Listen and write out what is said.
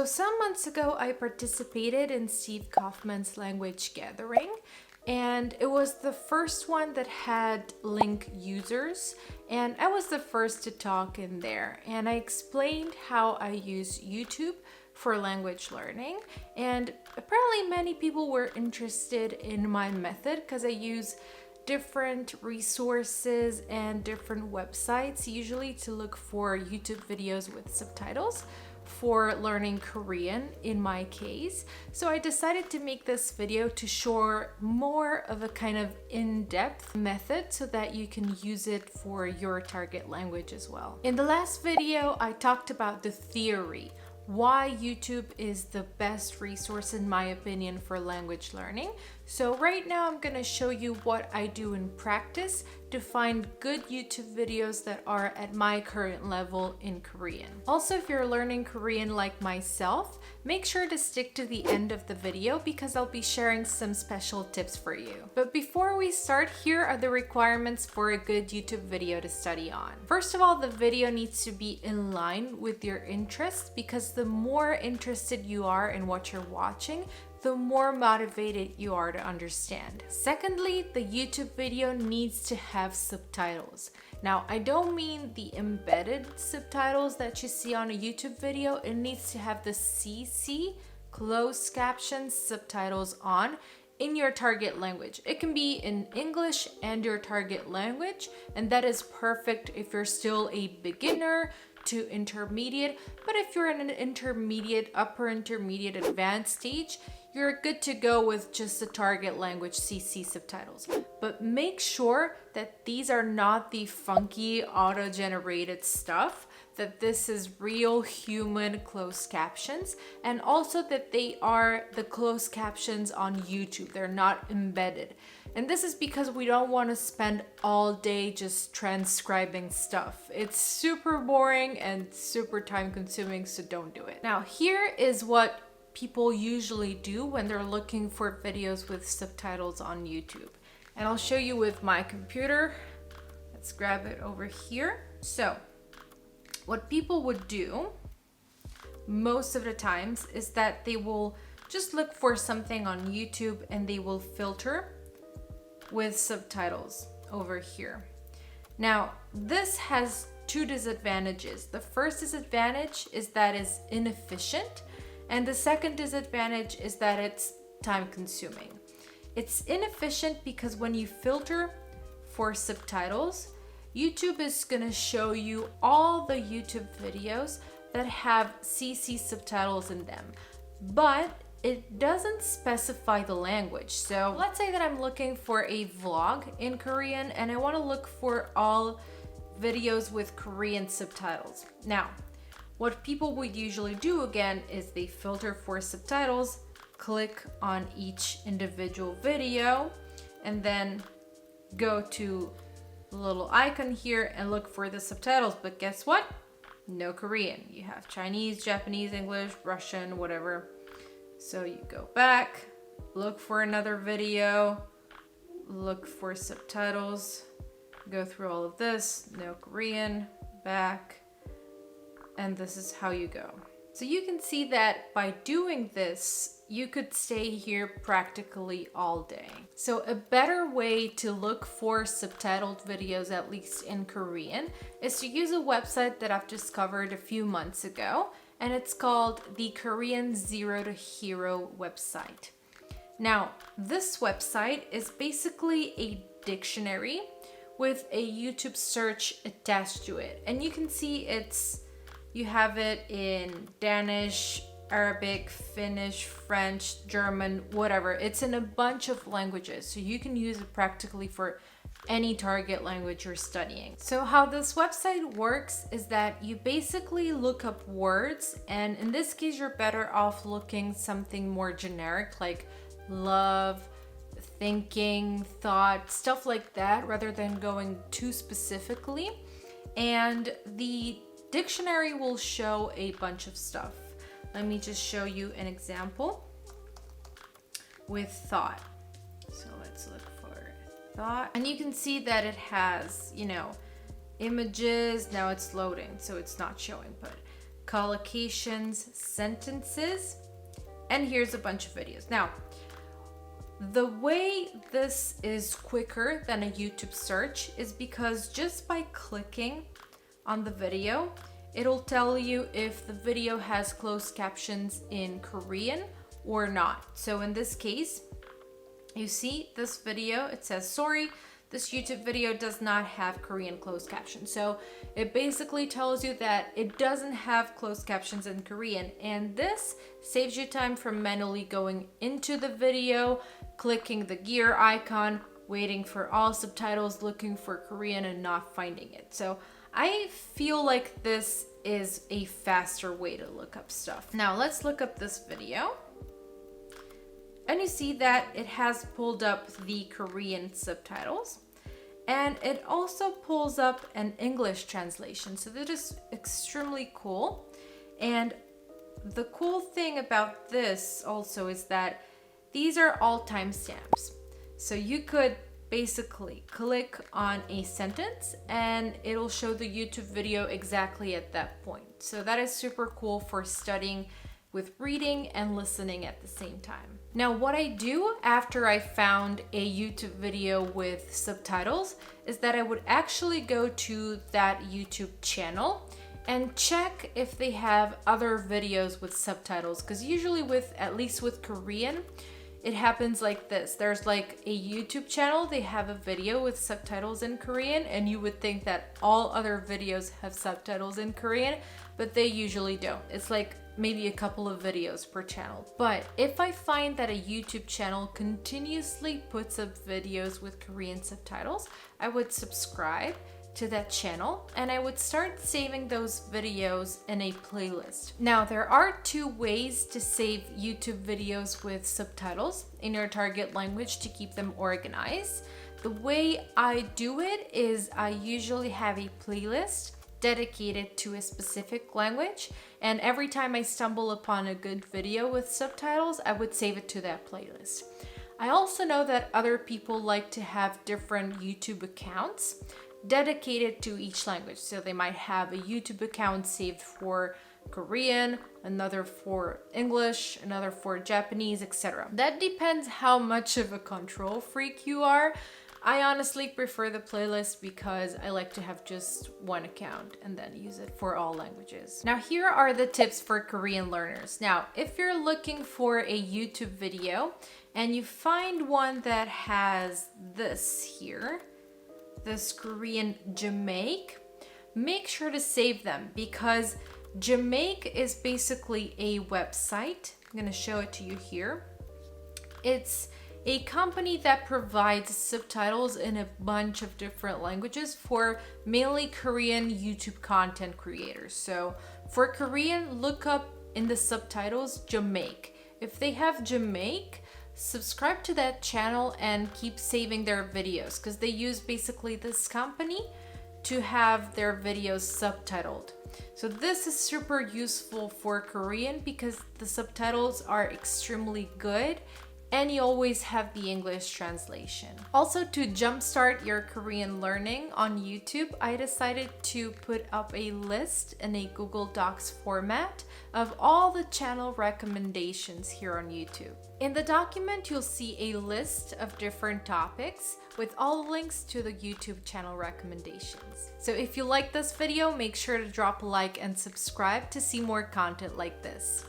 So some months ago, I participated in Steve Kaufman's language gathering, and it was the first one that had link users, and I was the first to talk in there. And I explained how I use YouTube for language learning, and apparently many people were interested in my method because I use different resources and different websites usually to look for YouTube videos with subtitles for learning Korean in my case. So I decided to make this video to show more of a kind of in-depth method so that you can use it for your target language as well. In the last video, I talked about the theory, why YouTube is the best resource in my opinion for language learning. So right now I'm gonna show you what I do in practice to find good YouTube videos that are at my current level in Korean. Also, if you're learning Korean like myself, make sure to stick to the end of the video because I'll be sharing some special tips for you. But before we start, here are the requirements for a good YouTube video to study on. First of all, the video needs to be in line with your interests because the more interested you are in what you're watching, the more motivated you are to understand. Secondly, the YouTube video needs to have subtitles. Now, I don't mean the embedded subtitles that you see on a YouTube video. It needs to have the CC, closed captions subtitles on in your target language. It can be in English and your target language, and that is perfect if you're still a beginner to intermediate. But if you're in an intermediate, upper intermediate, advanced stage, you're good to go with just the target language CC subtitles. But make sure that these are not the funky auto-generated stuff, that this is real human closed captions, and also that they are the closed captions on YouTube. They're not embedded. And this is because we don't want to spend all day just transcribing stuff. It's super boring and super time consuming, so don't do it. Now, here is what people usually do when they're looking for videos with subtitles on YouTube. And I'll show you with my computer. Let's grab it over here. So, what people would do most of the times is that they will just look for something on YouTube and they will filter with subtitles over here. Now, this has two disadvantages. The first disadvantage is that it's inefficient, and the second disadvantage is that it's time consuming. It's inefficient because when you filter for subtitles, YouTube is gonna show you all the YouTube videos that have CC subtitles in them, but it doesn't specify the language. So let's say that I'm looking for a vlog in Korean and I wanna look for all videos with Korean subtitles. Now, what people would usually do again is they filter for subtitles, click on each individual video, and then go to the little icon here and look for the subtitles. But guess what? No Korean. You have Chinese, Japanese, English, Russian, whatever. So you go back, look for another video, look for subtitles, go through all of this, no Korean, back, and this is how you go. So you can see that by doing this, you could stay here practically all day. So a better way to look for subtitled videos, at least in Korean, is to use a website that I've discovered a few months ago, and it's called the Korean Zero to Hero website. Now, this website is basically a dictionary with a YouTube search attached to it. And you can see you have it in Danish, Arabic, Finnish, French, German, whatever. It's in a bunch of languages, so you can use it practically for any target language you're studying. So how this website works is that you basically look up words, and in this case, you're better off looking something more generic like love, thinking, thought, stuff like that, rather than going too specifically. And the dictionary will show a bunch of stuff. Let me just show you an example with thought. So let's look for thought. And you can see that it has, images. Now it's loading, so it's not showing, but collocations, sentences, and here's a bunch of videos. Now, the way this is quicker than a YouTube search is because just by clicking on the video, it'll tell you if the video has closed captions in Korean or not. So in this case, you see this video, it says, sorry, this YouTube video does not have Korean closed captions. So it basically tells you that it doesn't have closed captions in Korean, and this saves you time from manually going into the video, clicking the gear icon, waiting for all subtitles, looking for Korean and not finding it. So I feel like this is a faster way to look up stuff. Now let's look up this video. And you see that it has pulled up the Korean subtitles, and it also pulls up an English translation. So that is extremely cool. And the cool thing about this also is that these are all timestamps. So you could basically click on a sentence and it'll show the YouTube video exactly at that point. So that is super cool for studying with reading and listening at the same time. Now, what I do after I found a YouTube video with subtitles is that I would actually go to that YouTube channel and check if they have other videos with subtitles, because usually at least with Korean, it happens like this. There's like a YouTube channel, they have a video with subtitles in Korean, and you would think that all other videos have subtitles in Korean, but they usually don't. It's like maybe a couple of videos per channel. But if I find that a YouTube channel continuously puts up videos with Korean subtitles, I would subscribe to that channel and I would start saving those videos in a playlist. Now, there are two ways to save YouTube videos with subtitles in your target language to keep them organized. The way I do it is I usually have a playlist dedicated to a specific language, and every time I stumble upon a good video with subtitles, I would save it to that playlist. I also know that other people like to have different YouTube accounts dedicated to each language. So they might have a YouTube account saved for Korean, another for English, another for Japanese, etc. That depends how much of a control freak you are. I honestly prefer the playlist because I like to have just one account and then use it for all languages. Now, here are the tips for Korean learners. Now, if you're looking for a YouTube video and you find one that has this here, this Korean Jamaic, make sure to save them, because Jamaic is basically a website. I'm gonna show it to you here. It's a company that provides subtitles in a bunch of different languages for mainly Korean YouTube content creators. So for Korean, look up in the subtitles Jamaic. If they have Jamaic, subscribe to that channel and keep saving their videos, because they use basically this company to have their videos subtitled. So this is super useful for Korean because the subtitles are extremely good and you always have the English translation. Also, to jumpstart your Korean learning on YouTube, I decided to put up a list in a Google Docs format of all the channel recommendations here on YouTube. In the document, you'll see a list of different topics with all the links to the YouTube channel recommendations. So if you like this video, make sure to drop a like and subscribe to see more content like this.